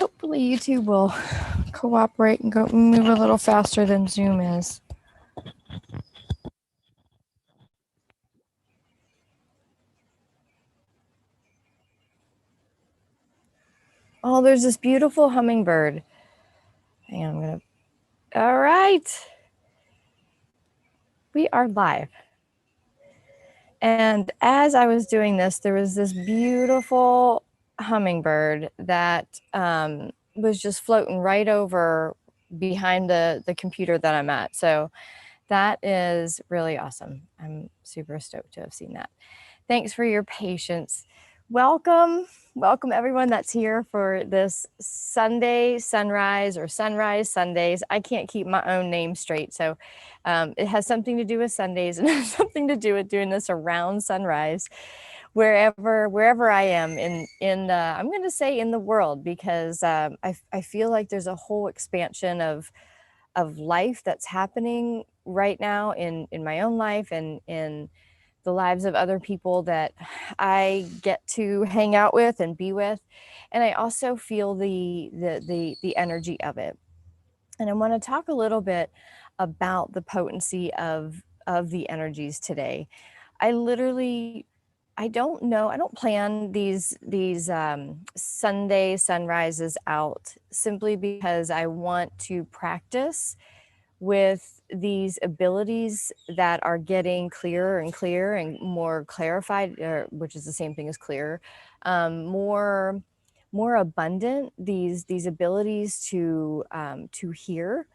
Hopefully YouTube will cooperate and go move a little faster than Zoom is. Oh, there's this beautiful hummingbird. Hang on, I'm gonna. All right, we are live. And as I was doing this, there was this beautiful hummingbird that was just floating right over behind the computer that I'm at. So that is really awesome. I'm super stoked to have seen that. Thanks for your patience. Welcome everyone that's here for this Sunday sunrise or sunrise Sundays. I can't keep my own name straight. So it has something to do with Sundays and has something to do with doing this around sunrise, wherever I am in I'm going to say in the world, because I feel like there's a whole expansion of life that's happening right now in my own life and in the lives of other people that I get to hang out with and be with. And I also feel the energy of it. And I want to talk a little bit about the potency of the energies today. I don't know, I don't plan these Sunday sunrises out simply because I want to practice with these abilities that are getting clearer and clearer and more clarified, which is the same thing as clear, more abundant. These abilities to hear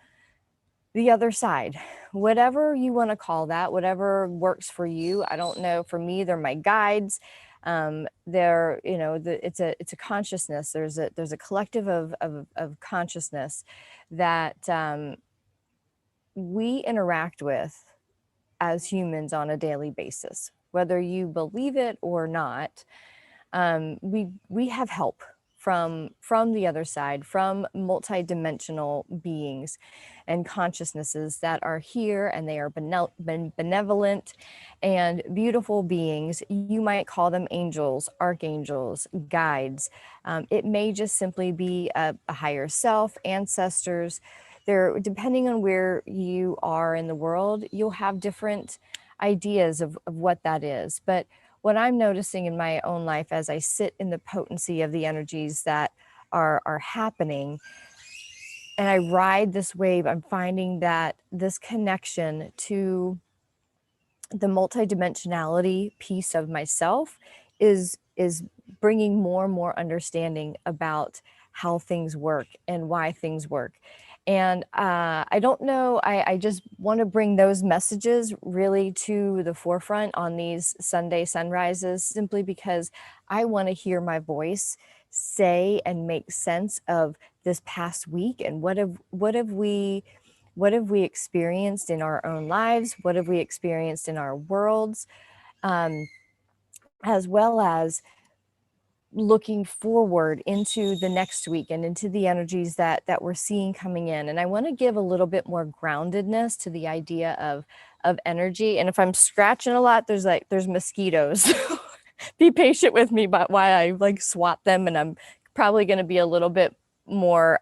the other side, whatever you want to call that, whatever works for you. I don't know. For me, they're my guides. They're, it's a consciousness. There's a collective of consciousness that we interact with as humans on a daily basis, whether you believe it or not. We have help from the other side, from multidimensional beings and consciousnesses that are here, and they are benevolent and beautiful beings. You might call them angels, archangels, guides. It may just simply be a higher self, ancestors. There, depending on where you are in the world, you'll have different ideas of what that is. But what I'm noticing in my own life as I sit in the potency of the energies that are happening and I ride this wave, I'm finding that this connection to the multidimensionality piece of myself is bringing more and more understanding about how things work and why things work. And I don't know, I just want to bring those messages really to the forefront on these Sunday sunrises, simply because I want to hear my voice say and make sense of this past week and what have we experienced in our own lives, what have we experienced in our worlds, as well as looking forward into the next week and into the energies that we're seeing coming in. And I want to give a little bit more groundedness to the idea of energy. And if I'm scratching a lot, there's mosquitoes. Be patient with me about why I like swat them, and I'm probably going to be a little bit more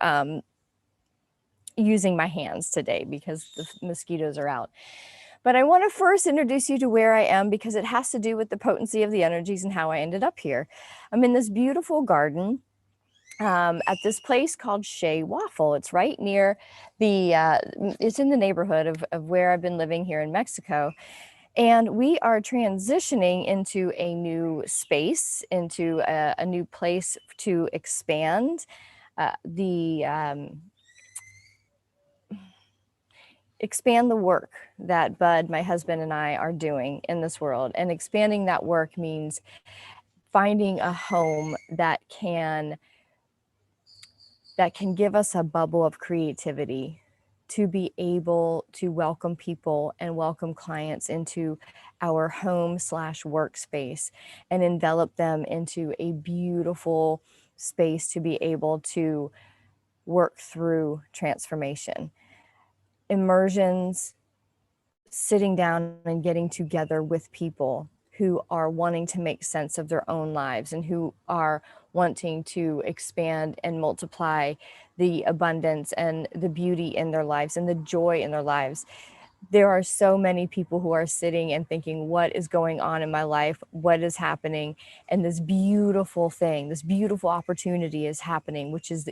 using my hands today because the mosquitoes are out. But I want to first introduce you to where I am, because it has to do with the potency of the energies and how I ended up here. I'm in this beautiful garden at this place called Shea Waffle. It's right near it's in the neighborhood of where I've been living here in Mexico. And we are transitioning into a new space, into a new place to expand expand the work that Bud, my husband, and I are doing in this world. And expanding that work means finding a home that can give us a bubble of creativity to be able to welcome people and welcome clients into our home / workspace and envelop them into a beautiful space to be able to work through transformation. Immersions, sitting down and getting together with people who are wanting to make sense of their own lives and who are wanting to expand and multiply the abundance and the beauty in their lives and the joy in their lives. There are so many people who are sitting and thinking, what is going on in my life? What is happening? And this beautiful thing, this beautiful opportunity is happening, which is,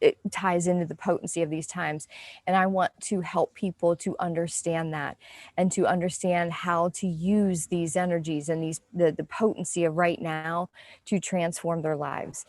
it ties into the potency of these times. And I want to help people to understand that and to understand how to use these energies and the potency of right now to transform their lives.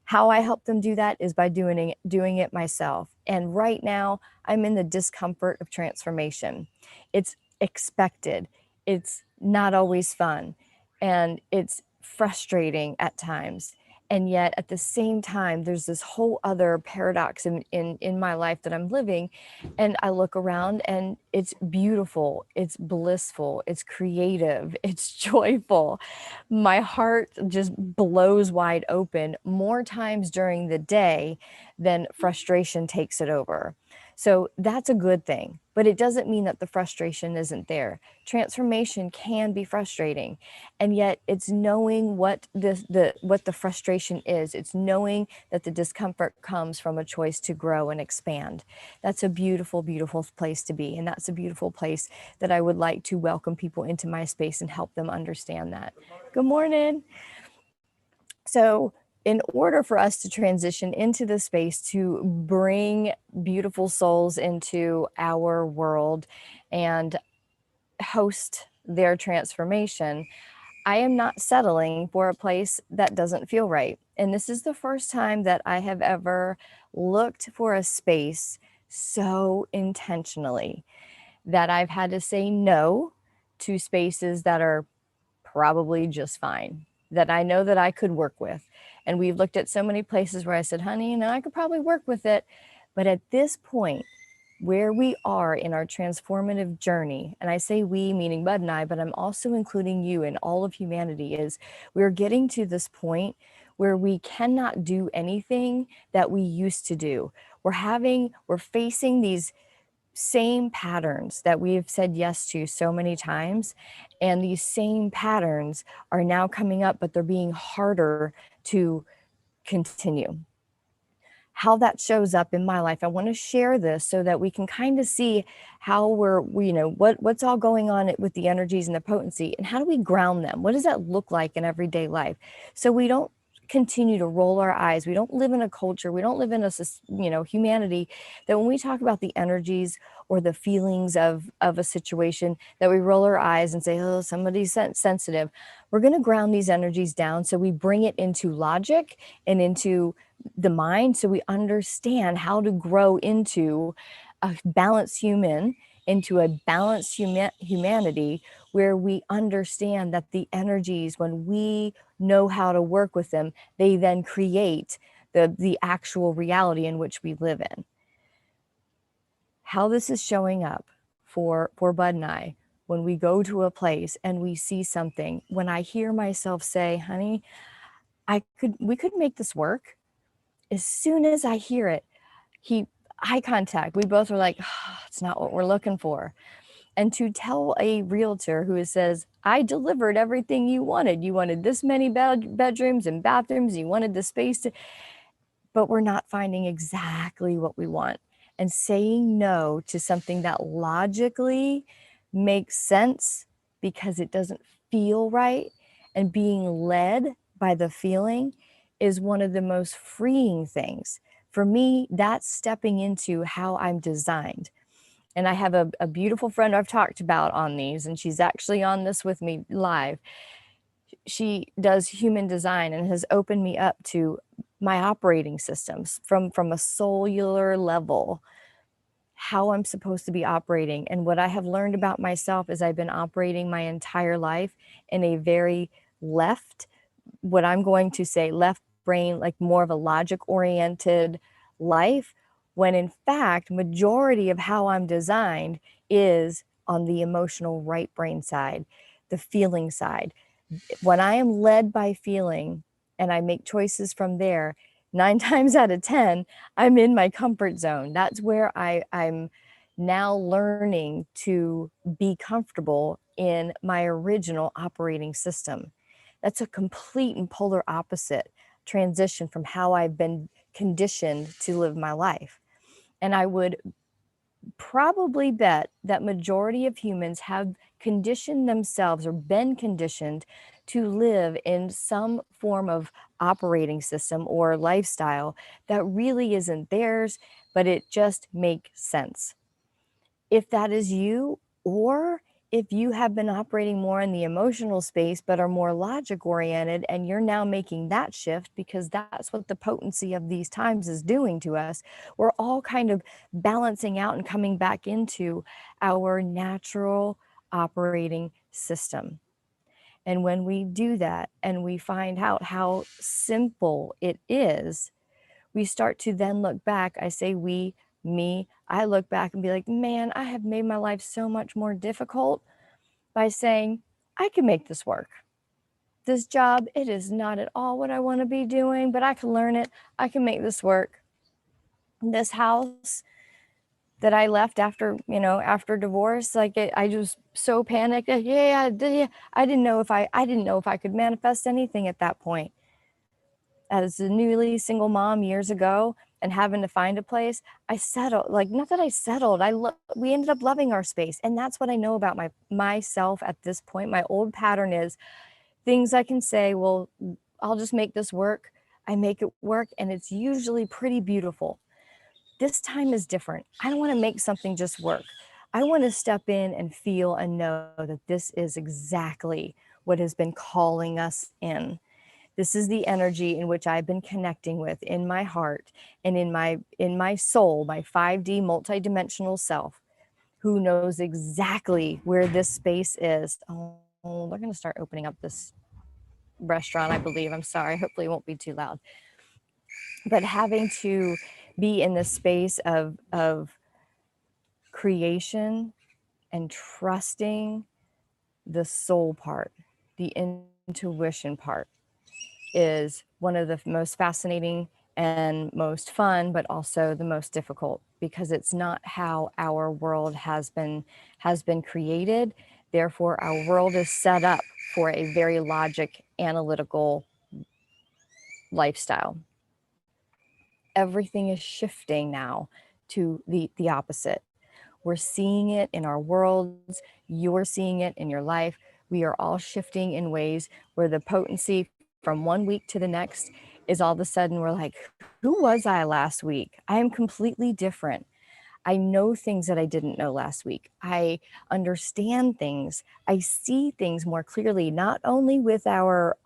How I help them do that is by doing it myself. And right now, I'm in the discomfort of transformation. It's expected. It's not always fun. And it's frustrating at times. And yet at the same time, there's this whole other paradox in my life that I'm living. And I look around and it's beautiful, it's blissful, it's creative, it's joyful. My heart just blows wide open more times during the day than frustration takes it over. So that's a good thing, but it doesn't mean that the frustration isn't there. Transformation can be frustrating, and yet it's knowing what what the frustration is. It's knowing that the discomfort comes from a choice to grow and expand. That's a beautiful, beautiful place to be, and that's a beautiful place that I would like to welcome people into my space and help them understand that. Good morning. So in order for us to transition into the space to bring beautiful souls into our world and host their transformation, I am not settling for a place that doesn't feel right. And this is the first time that I have ever looked for a space so intentionally that I've had to say no to spaces that are probably just fine, that I know that I could work with. And we've looked at so many places where I said, honey, you know, I could probably work with it. But at this point, where we are in our transformative journey, and I say we, meaning Bud and I, but I'm also including you and all of humanity, is we're getting to this point where we cannot do anything that we used to do. We're facing these same patterns that we've said yes to so many times. And these same patterns are now coming up, but they're being harder to continue. How that shows up in my life, I want to share this so that we can kind of see how what's all going on with the energies and the potency, and how do we ground them? What does that look like in everyday life? So we don't continue to roll our eyes. We don't live in a culture, we don't live in a humanity that when we talk about the energies or the feelings of a situation, that we roll our eyes and say, oh, somebody's sensitive. We're going to ground these energies down, so we bring it into logic and into the mind, so we understand how to grow into a balanced human, into a balanced humanity, where we understand that the energies, when we know how to work with them, they then create the actual reality in which we live in. How this is showing up for Bud and I, when we go to a place and we see something, when I hear myself say, honey, we could make this work. As soon as I hear it, eye contact, we both are like, oh, it's not what we're looking for. And to tell a realtor who says, I delivered everything you wanted this many bedrooms and bathrooms, you wanted the space but we're not finding exactly what we want. And saying no to something that logically makes sense because it doesn't feel right, and being led by the feeling, is one of the most freeing things. For me, that's stepping into how I'm designed. And I have a beautiful friend I've talked about on these, and she's actually on this with me live. She does human design and has opened me up to my operating systems from a cellular level, how I'm supposed to be operating. And what I have learned about myself is I've been operating my entire life in a very what I'm going to say left brain, like more of a logic oriented life, when in fact, majority of how I'm designed is on the emotional right brain side, the feeling side. When I am led by feeling and I make choices from there, 9 times out of 10, I'm in my comfort zone. That's where I'm now learning to be comfortable in my original operating system. That's a complete and polar opposite transition from how I've been conditioned to live my life. And I would probably bet that majority of humans have conditioned themselves or been conditioned to live in some form of operating system or lifestyle that really isn't theirs, but it just makes sense. If that is you, or if you have been operating more in the emotional space but are more logic oriented and you're now making that shift because that's what the potency of these times is doing to us, we're all kind of balancing out and coming back into our natural operating system. And when we do that and we find out how simple it is, we start to then look back. I say we, me, I look back and be like, man, I have made my life so much more difficult by saying, I can make this work. This job, it is not at all what I want to be doing, but I can learn it. I can make this work. This house that I left after, after divorce, like I just so panicked. Yeah, I didn't know if I could manifest anything at that point. As a newly single mom years ago and having to find a place, I settled. Like, not that I settled, we ended up loving our space. And that's what I know about myself at this point. My old pattern is things I can say, well, I'll just make this work. I make it work, and it's usually pretty beautiful. This time is different. I don't want to make something just work. I want to step in and feel and know that this is exactly what has been calling us in. This is the energy in which I've been connecting with in my heart and in my soul, my 5D multidimensional self, who knows exactly where this space is. Oh, they're going to start opening up this restaurant, I believe. I'm sorry. Hopefully it won't be too loud. But having to be in the space of creation and trusting the soul part, the intuition part, is one of the most fascinating and most fun, but also the most difficult, because it's not how our world has been created. Therefore, our world is set up for a very logic, analytical lifestyle. Everything is shifting now to the opposite. We're seeing it in our worlds. You're seeing it in your life. We are all shifting in ways where the potency from one week to the next is all of a sudden we're like, who was I last week? I am completely different. I know things that I didn't know last week. I understand things. I see things more clearly, not only with our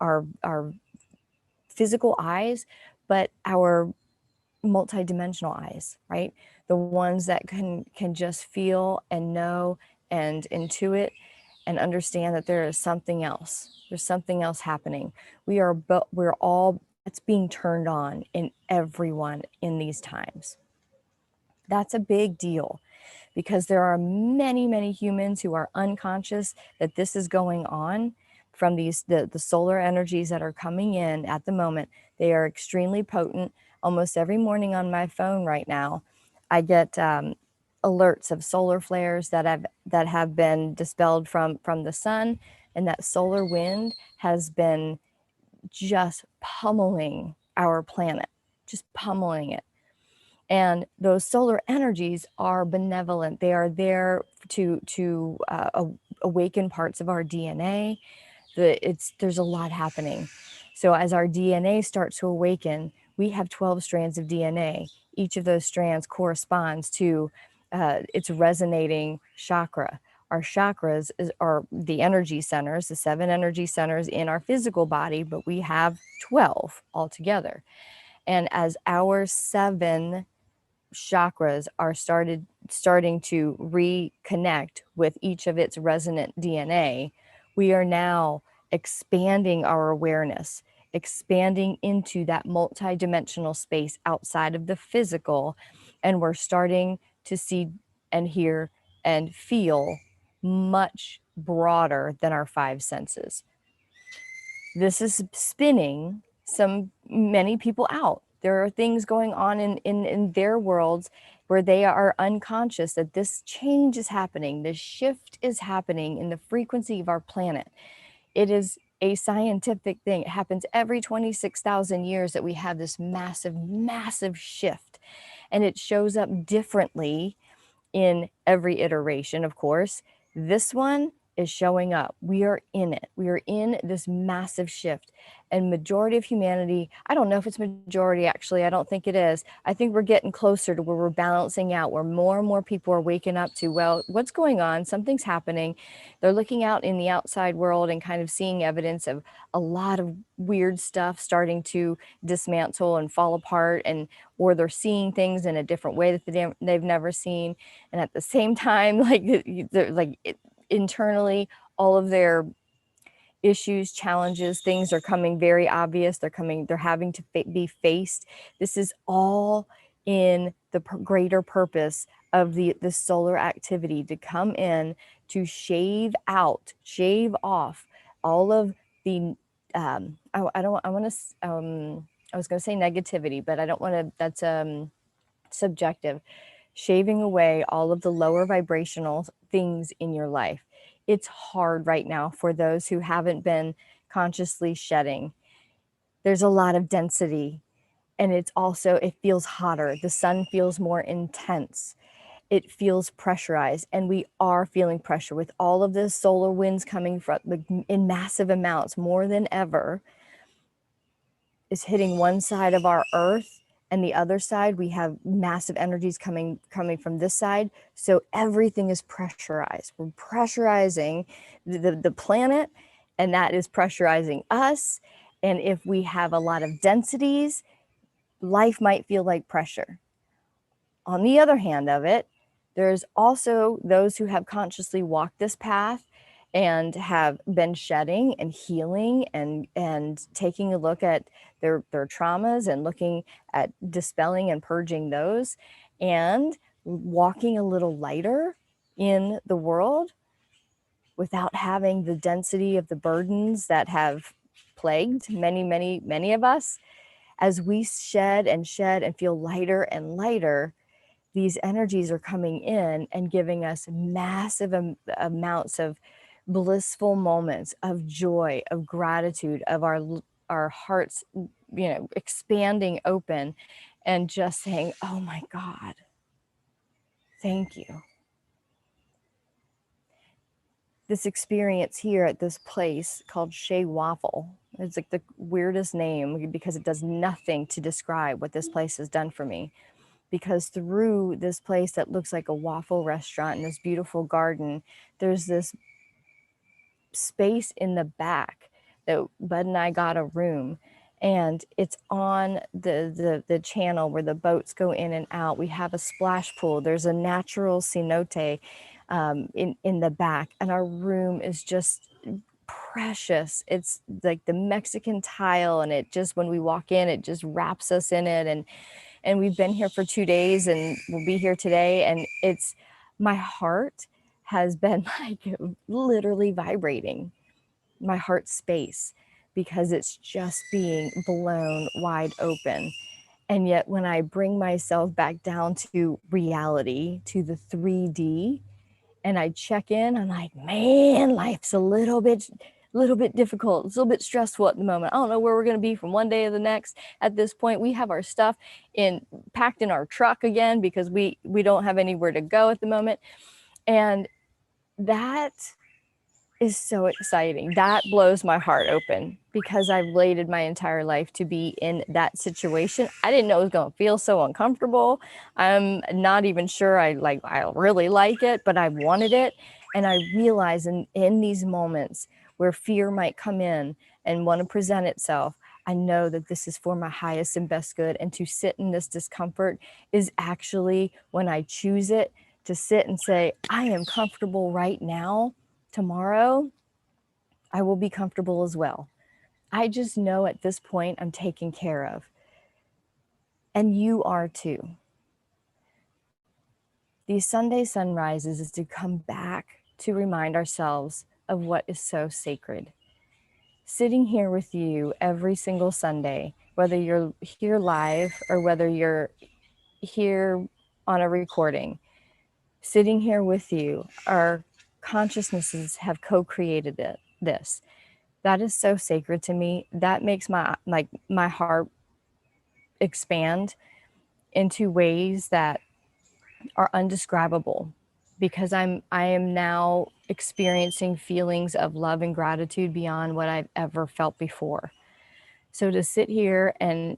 physical eyes, but our multidimensional eyes, right? The ones that can just feel and know and intuit and understand that there is something else. There's something else happening. We're all, it's being turned on in everyone in these times. That's a big deal, because there are many, many humans who are unconscious that this is going on from the solar energies that are coming in at the moment. They are extremely potent. Almost every morning on my phone right now, I get alerts of solar flares that have been dispelled from the sun, and that solar wind has been just pummeling our planet, just pummeling it. And those solar energies are benevolent. They are there to awaken parts of our DNA. There's a lot happening. So as our DNA starts to awaken, we have 12 strands of DNA. Each of those strands corresponds to its resonating chakra. Our chakras are the energy centers, the 7 energy centers in our physical body, but we have 12 altogether. And as our 7 chakras are starting to reconnect with each of its resonant DNA, we are now expanding our awareness, expanding into that multidimensional space outside of the physical, and we're starting to see and hear and feel much broader than our 5 senses. This is spinning many people out. There are things going on in their worlds where they are unconscious that this change is happening, this shift is happening in the frequency of our planet. It is a scientific thing. It happens every 26,000 years that we have this massive, massive shift. And it shows up differently in every iteration, of course. This one is showing up. We are in it. We are in this massive shift. And majority of humanity, I don't know if it's majority, actually, I don't think it is. I think we're getting closer to where we're balancing out, where more and more people are waking up to, well, what's going on? Something's happening. They're looking out in the outside world and kind of seeing evidence of a lot of weird stuff starting to dismantle and fall apart, and or they're seeing things in a different way that they've never seen. And at the same time, internally, all of their issues, challenges, things are coming very obvious. They're having to be faced. This is all in the greater purpose of the solar activity to come in to shave off all of the I was going to say negativity, but I don't want to, that's subjective. Shaving away all of the lower vibrational things in your life. It's hard right now for those who haven't been consciously shedding. There's a lot of density, and it feels hotter. The sun feels more intense. It feels pressurized, and we are feeling pressure with all of the solar winds coming from in massive amounts, more than ever, is hitting one side of our earth, and the other side we have massive energies coming from this side. So everything is pressurized. We're pressurizing the planet, and that is pressurizing us. And if we have a lot of densities, life might feel like pressure. On the other hand of it, there's also those who have consciously walked this path and have been shedding and healing and taking a look at their traumas and looking at dispelling and purging those and walking a little lighter in the world without having the density of the burdens that have plagued many of us. As we shed and feel lighter and lighter, these energies are coming in and giving us massive amounts of blissful moments of joy, of gratitude, of our hearts, expanding open and just saying, oh my God, thank you. This experience here at this place called Shea Waffle, it's like the weirdest name because it does nothing to describe what this place has done for me. Because through this place that looks like a waffle restaurant in this beautiful garden, there's this space in the back that Bud and I got a room, and it's on the channel where the boats go in and out. We have a splash pool. There's a natural cenote in the back, and our room is just precious. It's like the Mexican tile, and it just, when we walk in, it just wraps us in it. And we've been here for 2 days, and we'll be here today. And it's, my heart has been like literally vibrating, my heart space, because it's just being blown wide open. And yet when I bring myself back down to reality, to the 3D, and I check in, I'm like, man, life's a little bit difficult. It's a little bit stressful at the moment. I don't know where we're going to be from one day to the next. At this point, we have our stuff packed in our truck again because we don't have anywhere to go at the moment. And that is so exciting. That blows my heart open because I've waited my entire life to be in that situation. I didn't know it was going to feel so uncomfortable. I'm not even sure I really like it, but I wanted it. And I realize in these moments where fear might come in and want to present itself, I know that this is for my highest and best good. And to sit in this discomfort is actually, when I choose it, to sit and say, I am comfortable right now. Tomorrow, I will be comfortable as well. I just know at this point I'm taken care of. And you are too. These Sunday sunrises is to come back to remind ourselves of what is so sacred. Sitting here with you every single Sunday, whether you're here live or whether you're here on a recording, sitting here with you. Our consciousnesses have co-created this. That is so sacred to me. That makes my heart expand into ways that are undescribable, because I am now experiencing feelings of love and gratitude beyond what I've ever felt before. So to sit here and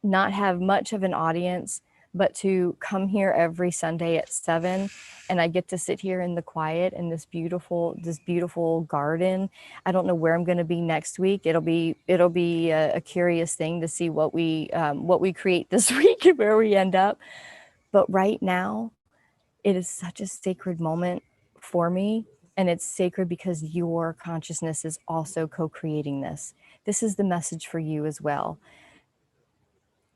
not have much of an audience, but to come here every Sunday at 7, and I get to sit here in the quiet in this beautiful garden. I don't know where I'm going to be next week. It'll be a curious thing to see what we create this week and where we end up. But right now, it is such a sacred moment for me. And it's sacred because your consciousness is also co-creating this. This is the message for you as well.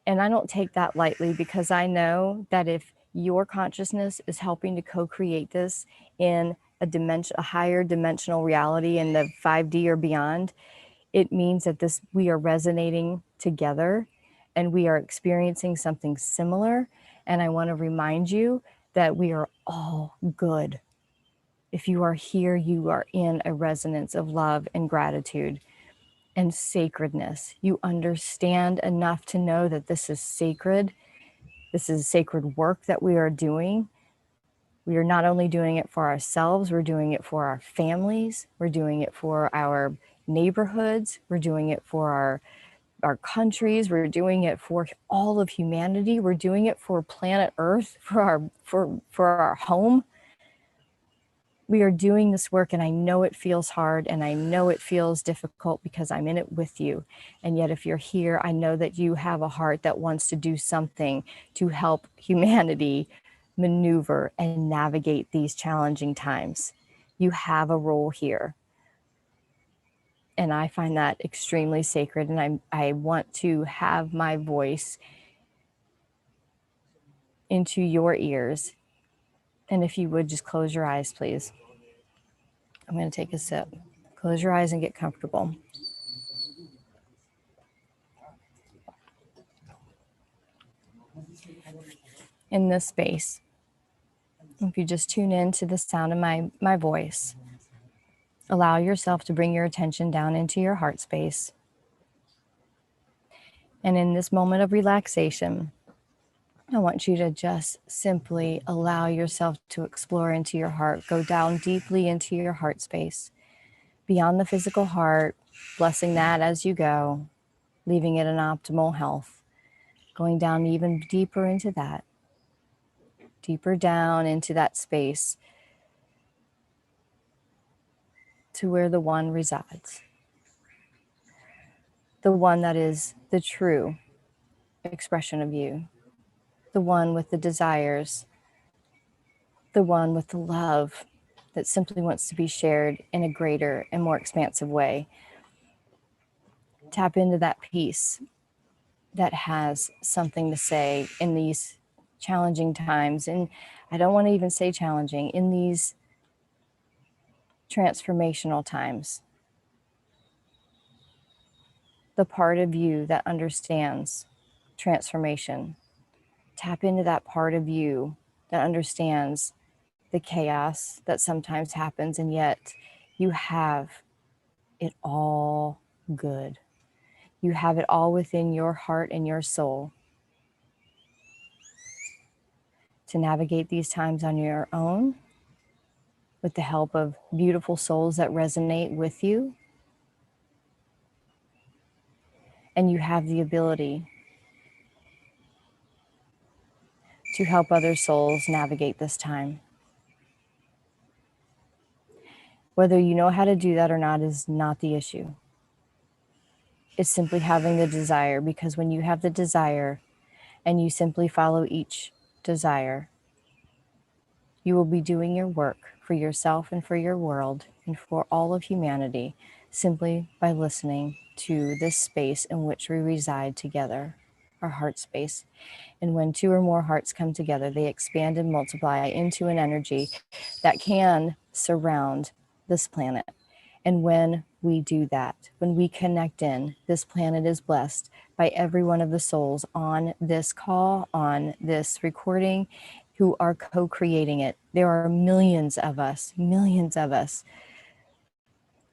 And I don't take that lightly, because I know that if your consciousness is helping to co-create this in a higher dimensional reality in the 5D or beyond, it means that we are resonating together and we are experiencing something similar. And I want to remind you that we are all good. If you are here, you are in a resonance of love and gratitude and sacredness. You understand enough to know that this is sacred. This is sacred work that we are doing. We are not only doing it for ourselves, we're doing it for our families, we're doing it for our neighborhoods, we're doing it for our countries, we're doing it for all of humanity, we're doing it for planet Earth, for our home. We are doing this work, and I know it feels hard and I know it feels difficult because I'm in it with you. And yet if you're here, I know that you have a heart that wants to do something to help humanity maneuver and navigate these challenging times. You have a role here. And I find that extremely sacred, and I want to have my voice into your ears. And if you would just close your eyes, please. I'm going to take a sip. Close your eyes and get comfortable. In this space, if you just tune in to the sound of my voice, allow yourself to bring your attention down into your heart space. And in this moment of relaxation, I want you to just simply allow yourself to explore into your heart. Go down deeply into your heart space, beyond the physical heart, blessing that as you go, leaving it in optimal health, going down even deeper into that, deeper down into that space to where the one resides, the one that is the true expression of you, the one with the desires, the one with the love that simply wants to be shared in a greater and more expansive way. Tap into that peace that has something to say in these challenging times. And I don't want to even say challenging, in these transformational times. The part of you that understands transformation. Tap into that part of you that understands the chaos that sometimes happens, and yet you have it all good. You have it all within your heart and your soul to navigate these times on your own with the help of beautiful souls that resonate with you. And you have the ability to help other souls navigate this time. Whether you know how to do that or not is not the issue. It's simply having the desire, because when you have the desire and you simply follow each desire, you will be doing your work for yourself and for your world and for all of humanity simply by listening to this space in which we reside together, our heart space. And when two or more hearts come together, they expand and multiply into an energy that can surround this planet. And when we do that, when we connect in, this planet is blessed by every one of the souls on this call, on this recording, who are co-creating it. There are millions of us,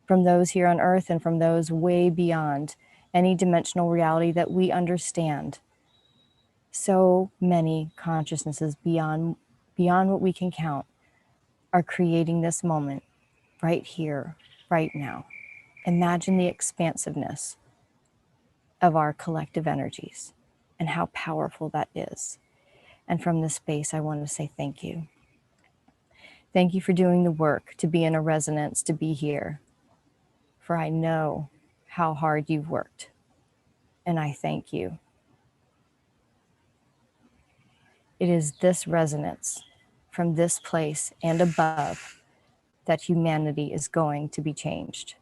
from those here on earth and from those way beyond any dimensional reality that we understand. So many consciousnesses beyond what we can count are creating this moment right here, right now. Imagine the expansiveness of our collective energies and how powerful that is. And from this space, I want to say thank you. Thank you for doing the work to be in a resonance, to be here. For I know how hard you've worked, and I thank you. It is this resonance from this place and above that humanity is going to be changed,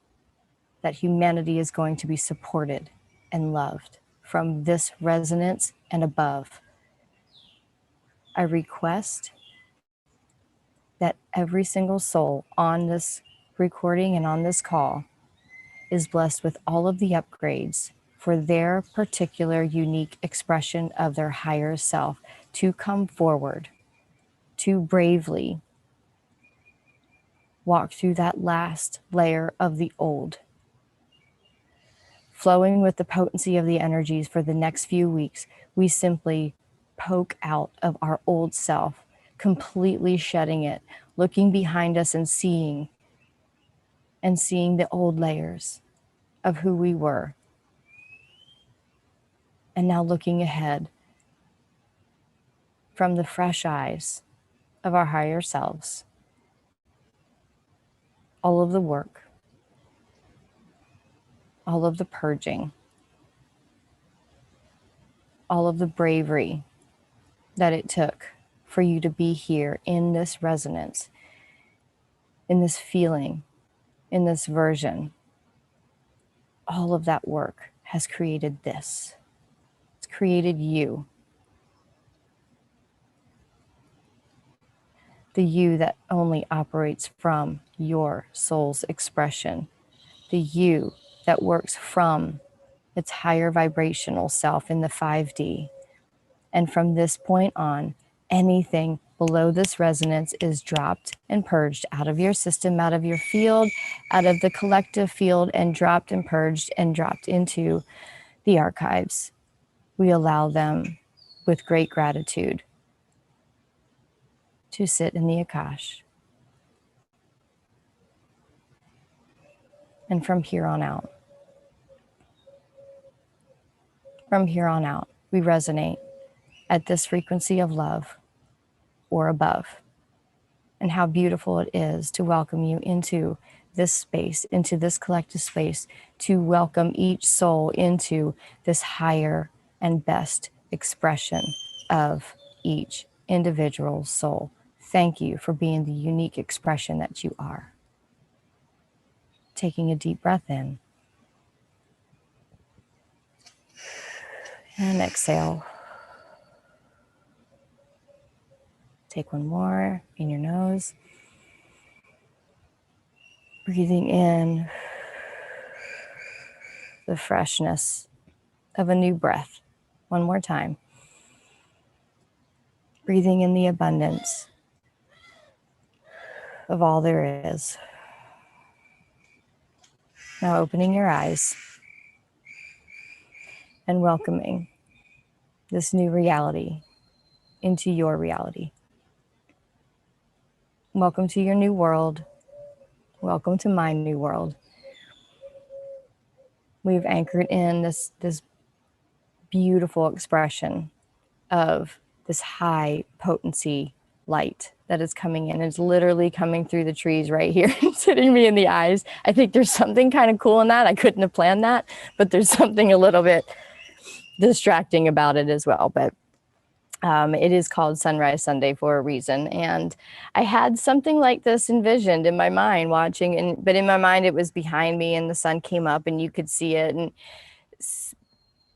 that humanity is going to be supported and loved from this resonance and above. I request that every single soul on this recording and on this call is blessed with all of the upgrades for their particular unique expression of their higher self to come forward, to bravely walk through that last layer of the old, flowing with the potency of the energies for the next few weeks. We simply poke out of our old self, completely shedding it, looking behind us and seeing the old layers of who we were. And now looking ahead from the fresh eyes of our higher selves, all of the work, all of the purging, all of the bravery that it took for you to be here in this resonance, in this feeling, in this version. All of that work has created this. It's created you. The you that only operates from your soul's expression. The you that works from its higher vibrational self in the 5D. And from this point on, anything below this resonance is dropped and purged out of your system, out of your field, out of the collective field, and dropped and purged and dropped into the archives. We allow them with great gratitude to sit in the Akash. And from here on out, we resonate at this frequency of love or above. And how beautiful it is to welcome you into this space, into this collective space, to welcome each soul into this higher and best expression of each individual soul. Thank you for being the unique expression that you are. Taking a deep breath in. And exhale. Take one more in your nose. Breathing in the freshness of a new breath. One more time. Breathing in the abundance of all there is. Now opening your eyes and welcoming this new reality into your reality. Welcome to your new world. Welcome to my new world. We've anchored in this beautiful expression of this high potency light that is coming in. It's literally coming through the trees right here, hitting me in the eyes. I think there's something kind of cool in that. I couldn't have planned that, but there's something a little bit distracting about it as well. But it is called Sunrise Sunday for a reason. And I had something like this envisioned in my mind watching, but in my mind it was behind me and the sun came up and you could see it. And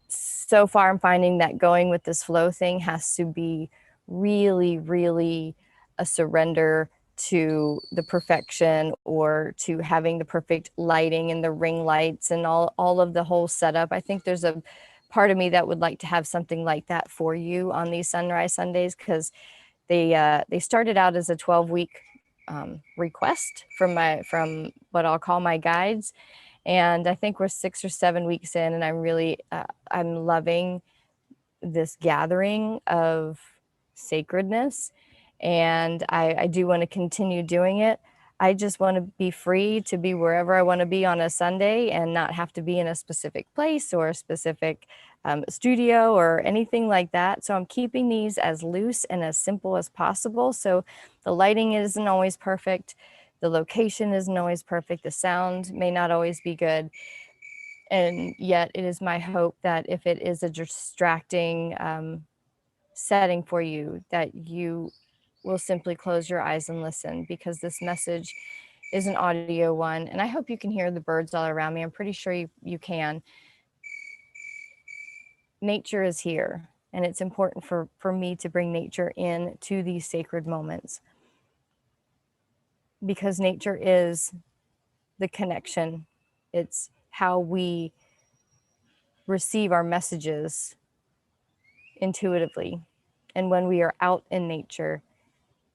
so far I'm finding that going with this flow thing has to be really, really a surrender to the perfection or to having the perfect lighting and the ring lights and all of the whole setup. I think there's a part of me that would like to have something like that for you on these Sunrise Sundays, because They started out as a 12-week request from what I'll call my guides, and I think we're 6 or 7 weeks in, and I'm loving this gathering of sacredness, and I do want to continue doing it. I just want to be free to be wherever I want to be on a Sunday and not have to be in a specific place or a specific studio or anything like that. So I'm keeping these as loose and as simple as possible. So the lighting isn't always perfect. The location isn't always perfect. The sound may not always be good. And yet it is my hope that if it is a distracting setting for you, that you will simply close your eyes and listen, because this message is an audio one. And I hope you can hear the birds all around me. I'm pretty sure you can. Nature is here, and it's important for me to bring nature in to these sacred moments, because nature is the connection. It's how we receive our messages intuitively. And when we are out in nature,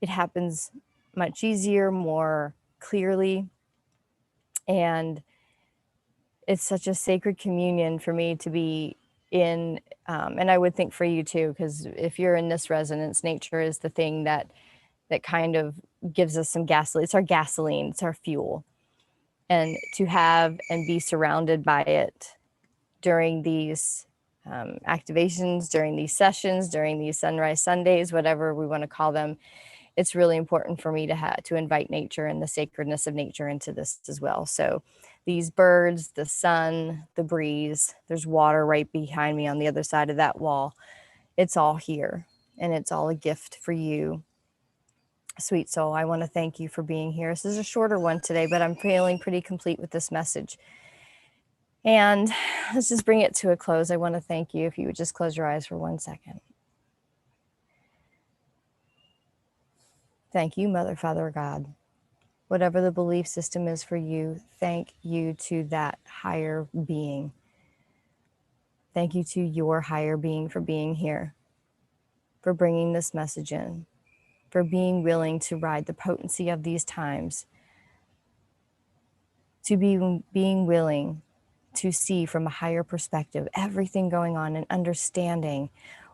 it happens much easier, more clearly. And it's such a sacred communion for me to be in. And I would think for you too, because if you're in this resonance, nature is the thing that kind of gives us some gasoline. It's our gasoline, it's our fuel. And to have and be surrounded by it during these activations, during these sessions, during these sunrise Sundays, whatever we want to call them, it's really important for me to invite nature and the sacredness of nature into this as well. So these birds, the sun, the breeze, there's water right behind me on the other side of that wall. It's all here, and it's all a gift for you, sweet soul. I want to thank you for being here. This is a shorter one today, but I'm feeling pretty complete with this message. And let's just bring it to a close. I want to thank you. If you would just close your eyes for 1 second. Thank you, Mother, Father, God. Whatever the belief system is for you, thank you to that higher being. Thank you to your higher being for being here, for bringing this message in, for being willing to ride the potency of these times, to being willing to see from a higher perspective everything going on and understanding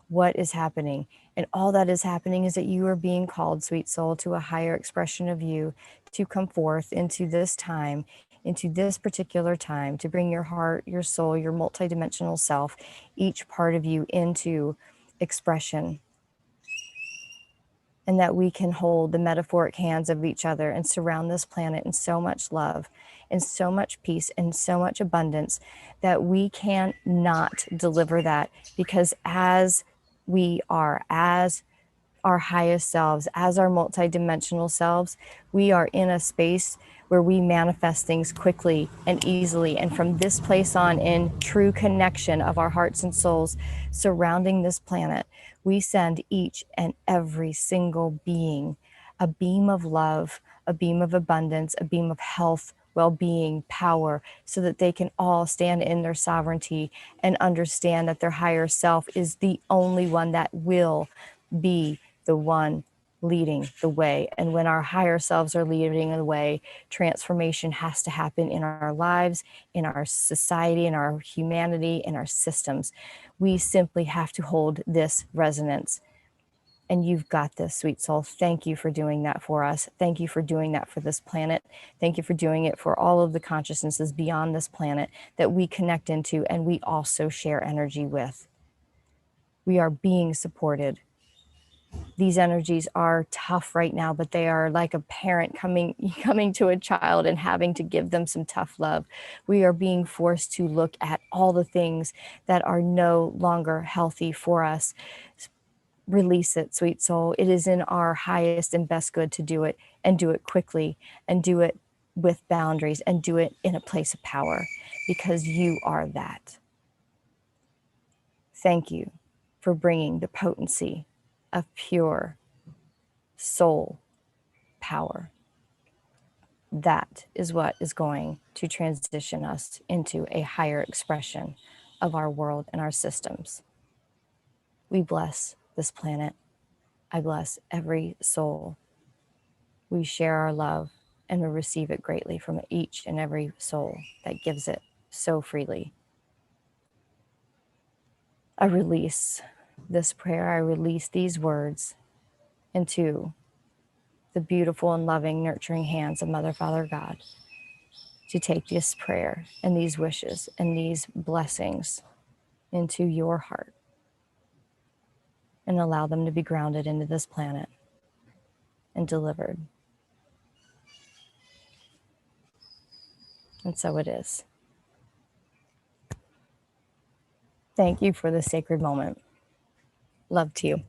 what is happening. And all that is happening is that you are being called, sweet soul, to a higher expression of you, to come forth into this time, into this particular time, to bring your heart, your soul, your multidimensional self, each part of you into expression. And that we can hold the metaphoric hands of each other and surround this planet in so much love and so much peace and so much abundance that we can't not deliver that, because as we are, as our highest selves, as our multidimensional selves, we are in a space where we manifest things quickly and easily. And from this place on, in true connection of our hearts and souls surrounding this planet, we send each and every single being a beam of love, a beam of abundance, a beam of health, well-being, power, so that they can all stand in their sovereignty and understand that their higher self is the only one that will be the one leading the way. And when our higher selves are leading the way, transformation has to happen in our lives, in our society, in our humanity, in our systems. We simply have to hold this resonance. And you've got this, sweet soul. Thank you for doing that for us. Thank you for doing that for this planet. Thank you for doing it for all of the consciousnesses beyond this planet that we connect into and we also share energy with. We are being supported. These energies are tough right now, but they are like a parent coming to a child and having to give them some tough love. We are being forced to look at all the things that are no longer healthy for us. Release it, sweet soul. It is in our highest and best good to do it, and do it quickly, and do it with boundaries, and do it in a place of power, because you are that. Thank you for bringing the potency of pure soul power. That is what is going to transition us into a higher expression of our world and our systems. We bless this planet. I bless every soul. We share our love and we receive it greatly from each and every soul that gives it so freely. I release this prayer, I release these words into the beautiful and loving, nurturing hands of Mother, Father, God to take this prayer and these wishes and these blessings into your heart and allow them to be grounded into this planet and delivered. And so it is. Thank you for this sacred moment. Love to you.